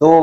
2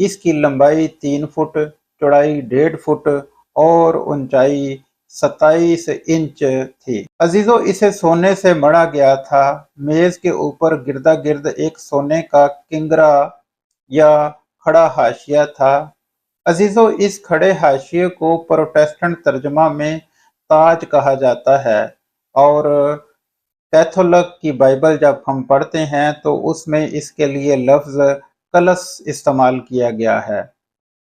اس کی لمبائی 3 فٹ، چوڑائی 1.5 فٹ اور اونچائی 27 انچ تھی۔ عزیزو، اسے سونے سے مڑا گیا تھا۔ میز کے اوپر گردا گرد ایک سونے کا کنگرا یا کھڑا حاشیہ تھا۔ عزیزو، اس کھڑے حاشیے کو پروٹسٹنٹ ترجمہ میں تاج کہا جاتا ہے، اور کیتھولک کی بائبل جب ہم پڑھتے ہیں تو اس میں اس کے لیے لفظ کلس استعمال کیا گیا ہے۔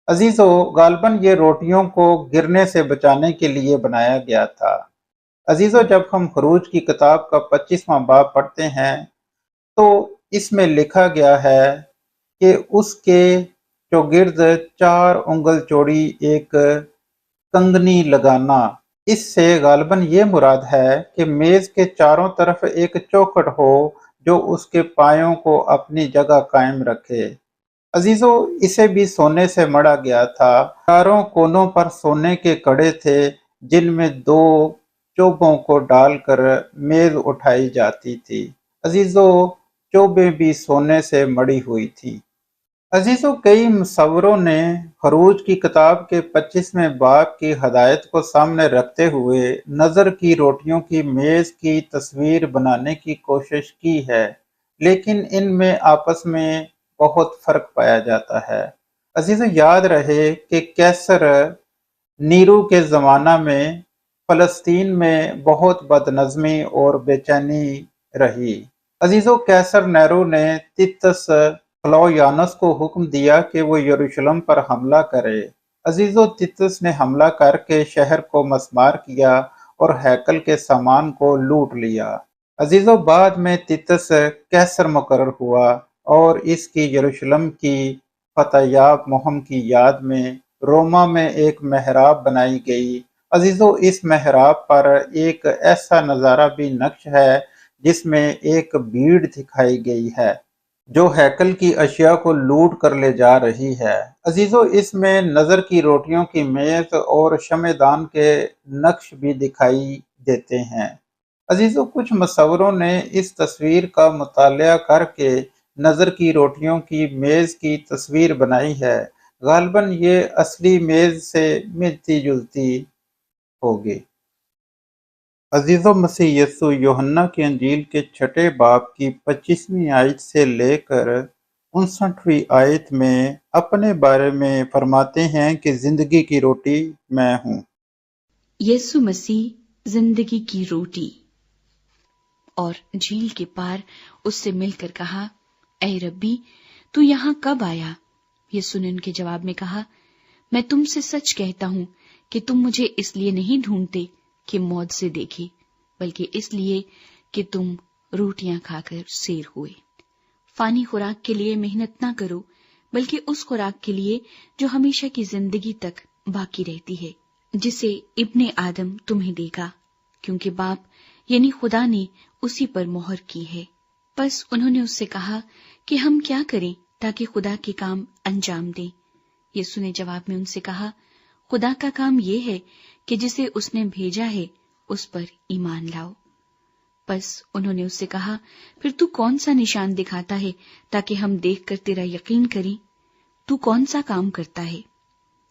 عزیزو، غالباً یہ روٹیوں کو گرنے سے بچانے کے لیے بنایا گیا تھا۔ عزیزو، جب ہم خروج کی کتاب کا 25واں باب پڑھتے ہیں تو اس میں لکھا گیا ہے کہ اس کے چوگرد 4 انگل چوڑی ایک کنگنی لگانا۔ اس سے غالباً یہ مراد ہے کہ میز کے چاروں طرف ایک چوکھٹ ہو جو اس کے پایوں کو اپنی جگہ قائم رکھے۔ عزیزو، اسے بھی سونے سے مڑا گیا تھا۔ چاروں کونوں پر سونے کے کڑے تھے جن میں 2 چوبوں کو ڈال کر میز اٹھائی جاتی تھی۔ عزیزو، چوبیں بھی سونے سے مڑی ہوئی تھی۔ عزیزو، کئی مصوروں نے خروج کی کتاب کے 25ویں باب کی ہدایت کو سامنے رکھتے ہوئے نظر کی روٹیوں کی میز کی تصویر بنانے کی کوشش کی ہے، لیکن ان میں آپس میں بہت فرق پایا جاتا ہے۔ عزیزو، یاد رہے کہ کیسر نیرو کے زمانہ میں فلسطین میں بہت بد نظمی اور بے چینی رہی۔ عزیزو، کیسر نیرو نے تیتس فلاویانس کو حکم دیا کہ وہ یروشلم پر حملہ کرے۔ عزیزو، تیتس نے حملہ کر کے شہر کو مسمار کیا اور ہیکل کے سامان کو لوٹ لیا۔ عزیزو، بعد میں تیتس کیسر مقرر ہوا اور اس کی یروشلم کی فتح یاب مہم کی یاد میں روما میں ایک محراب بنائی گئی۔ عزیزو، اس محراب پر ایک ایسا نظارہ بھی نقش ہے جس میں ایک بھیڑ دکھائی گئی ہے جو ہیکل کی اشیاء کو لوٹ کر لے جا رہی ہے۔ عزیزو، اس میں نظر کی روٹیوں کی میز اور شمعدان کے نقش بھی دکھائی دیتے ہیں۔ عزیزو، کچھ مصوروں نے اس تصویر کا مطالعہ کر کے نظر کی روٹیوں کی میز کی تصویر بنائی ہے۔ غالباً یہ اصلی میز سے ملتی جلتی ہوگی۔ عزیزو، مسیح یسوع یوحنا کی انجیل کے 6 باب کی 25ویں آیت سے لے کر 59ویں آیت میں اپنے بارے میں فرماتے ہیں کہ زندگی کی روٹی میں ہوں۔ یسوع مسیح زندگی کی روٹی۔ اور جھیل کے پار اس سے مل کر کہا، اے ربی، تو یہاں کب آیا؟ یسوع نے ان کے جواب میں کہا، میں تم سے سچ کہتا ہوں کہ تم مجھے اس لیے نہیں ڈھونڈتے کہ موت سے دیکھے، بلکہ اس لیے کہ تم روٹیاں کھا کر سیر ہوئے۔ فانی خوراک کے لیے محنت نہ کرو، بلکہ اس خوراک کے لیے جو ہمیشہ کی زندگی تک باقی رہتی ہے، جسے ابن آدم تمہیں دے گا، کیونکہ باپ یعنی خدا نے اسی پر مہر کی ہے۔ پس انہوں نے اس سے کہا کہ ہم کیا کریں تاکہ خدا کے کام انجام دیں؟ یسوع نے جواب میں ان سے کہا، خدا کا کام یہ ہے کہ جسے اس نے بھیجا ہے اس پر ایمان لاؤ۔ پس انہوں نے اس سے کہا، پھر تو کون سا نشان دکھاتا ہے تاکہ ہم دیکھ کر تیرا یقین کریں؟ تو کون سا کام کرتا ہے؟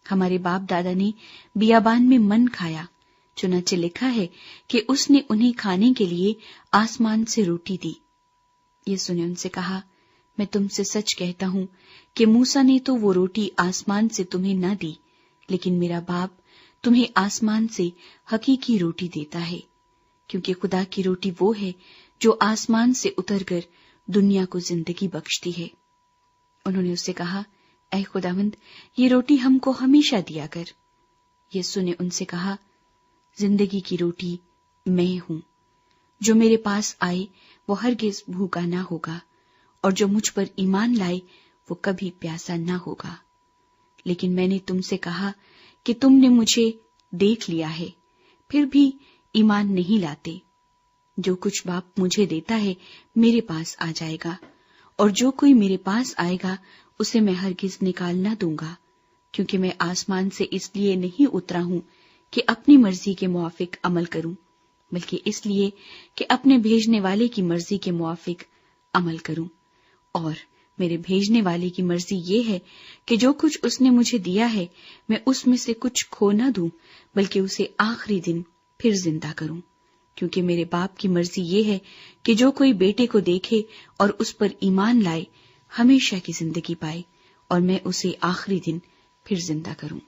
ہمارے باپ دادا نے بیابان میں من کھایا، چنانچہ لکھا ہے کہ اس نے انہیں کھانے کے لیے آسمان سے روٹی دی۔ یسوع نے ان سے کہا، میں تم سے سچ کہتا ہوں کہ موسیٰ نے تو وہ روٹی آسمان سے تمہیں نہ دی، لیکن میرا باپ تمہیں آسمان سے حقیقی روٹی دیتا ہے، کیونکہ خدا کی روٹی وہ ہے جو آسمان سے اتر کر دنیا کو زندگی بخشتی ہے۔ انہوں نے اس سے کہا، اے خداوند، یہ روٹی ہم کو ہمیشہ دیا کر۔ یسوع نے ان سے کہا، زندگی کی روٹی میں ہوں، جو میرے پاس آئے وہ ہرگز بھوکا نہ ہوگا، اور جو مجھ پر ایمان لائے وہ کبھی پیاسا نہ ہوگا۔ لیکن میں نے تم سے کہا کہ تم نے مجھے دیکھ لیا ہے، پھر بھی ایمان نہیں لاتے۔ جو کچھ باپ مجھے دیتا ہے میرے پاس آ جائے گا، اور جو کوئی میرے پاس آئے گا اسے میں ہرگز نکال نہ دوں گا، کیونکہ میں آسمان سے اس لیے نہیں اترا ہوں کہ اپنی مرضی کے موافق عمل کروں، بلکہ اس لیے کہ اپنے بھیجنے والے کی مرضی کے موافق عمل کروں۔ اور میرے بھیجنے والے کی مرضی یہ ہے کہ جو کچھ اس نے مجھے دیا ہے میں اس میں سے کچھ کھو نہ دوں، بلکہ اسے آخری دن پھر زندہ کروں، کیونکہ میرے باپ کی مرضی یہ ہے کہ جو کوئی بیٹے کو دیکھے اور اس پر ایمان لائے ہمیشہ کی زندگی پائے، اور میں اسے آخری دن پھر زندہ کروں۔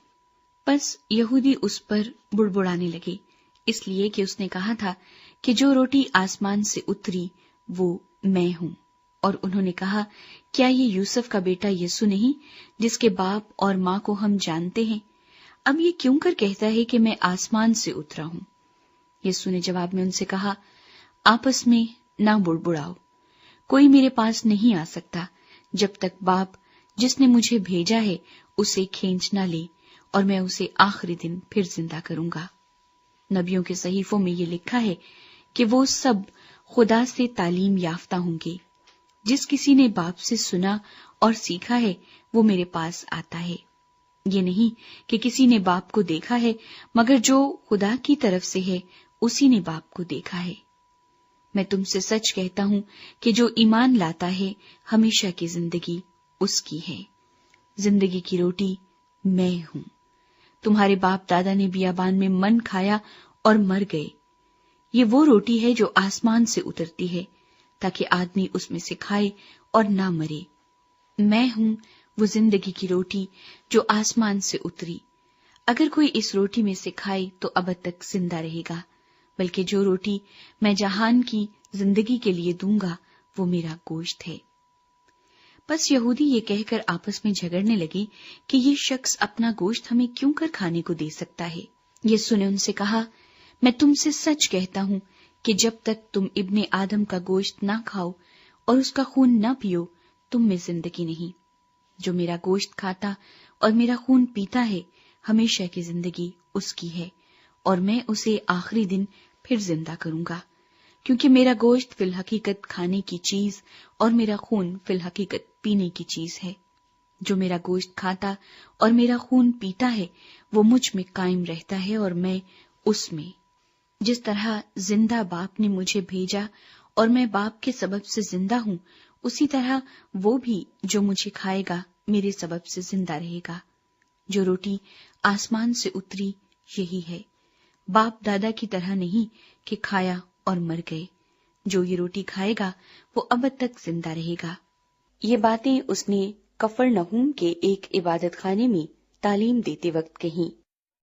پس یہودی اس پر بڑبڑانے لگے، اس لیے کہ اس نے کہا تھا کہ جو روٹی آسمان سے اتری وہ میں ہوں، اور انہوں نے کہا، کیا یہ یوسف کا بیٹا یسوع نہیں، جس کے باپ اور ماں کو ہم جانتے ہیں؟ اب یہ کیوں کر کہتا ہے کہ میں آسمان سے اترا ہوں؟ یسوع نے جواب میں ان سے کہا، آپس میں نہ بڑبڑاؤ، کوئی میرے پاس نہیں آ سکتا جب تک باپ جس نے مجھے بھیجا ہے اسے کھینچ نہ لے، اور میں اسے آخری دن پھر زندہ کروں گا۔ نبیوں کے صحیفوں میں یہ لکھا ہے کہ وہ سب خدا سے تعلیم یافتہ ہوں گے۔ جس کسی نے باپ سے سنا اور سیکھا ہے وہ میرے پاس آتا ہے۔ یہ نہیں کہ کسی نے باپ کو دیکھا ہے، مگر جو خدا کی طرف سے ہے اسی نے باپ کو دیکھا ہے۔ میں تم سے سچ کہتا ہوں کہ جو ایمان لاتا ہے ہمیشہ کی زندگی اس کی ہے۔ زندگی کی روٹی میں ہوں۔ تمہارے باپ دادا نے بیابان میں من کھایا اور مر گئے۔ یہ وہ روٹی ہے جو آسمان سے اترتی ہے تاکہ آدمی اس میں سے کھائے اور نہ مرے۔ میں ہوں وہ زندگی کی روٹی جو آسمان سے اتری۔ اگر کوئی اس روٹی میں سے کھائے تو ابد تک زندہ رہے گا، بلکہ جو روٹی میں جہان کی زندگی کے لیے دوں گا وہ میرا گوشت ہے۔ بس یہودی یہ کہہ کر آپس میں جھگڑنے لگے کہ یہ شخص اپنا گوشت ہمیں کیوں کر کھانے کو دے سکتا ہے۔ یسوع نے ان سے کہا، میں تم سے سچ کہتا ہوں کہ جب تک تم ابن آدم کا گوشت نہ کھاؤ اور اس کا خون نہ پیو تم میں زندگی نہیں۔ جو میرا گوشت کھاتا اور میرا خون پیتا ہے ہمیشہ کی زندگی اس کی ہے، اور میں اسے آخری دن پھر زندہ کروں گا، کیونکہ میرا گوشت فی الحقیقت کھانے کی چیز اور میرا خون فی الحقیقت پینے کی چیز ہے۔ جو میرا گوشت کھاتا اور میرا خون پیتا ہے وہ مجھ میں قائم رہتا ہے اور میں اس میں۔ جس طرح زندہ باپ نے مجھے بھیجا اور میں باپ کے سبب سے زندہ ہوں، اسی طرح وہ بھی جو مجھے کھائے گا میرے سبب سے زندہ رہے گا۔ جو روٹی آسمان سے اتری یہی ہے، باپ دادا کی طرح نہیں کہ کھایا اور مر گئے۔ جو یہ روٹی کھائے گا وہ ابد تک زندہ رہے گا۔ یہ باتیں اس نے کفرنہوم کے ایک عبادت خانے میں تعلیم دیتے وقت کہیں۔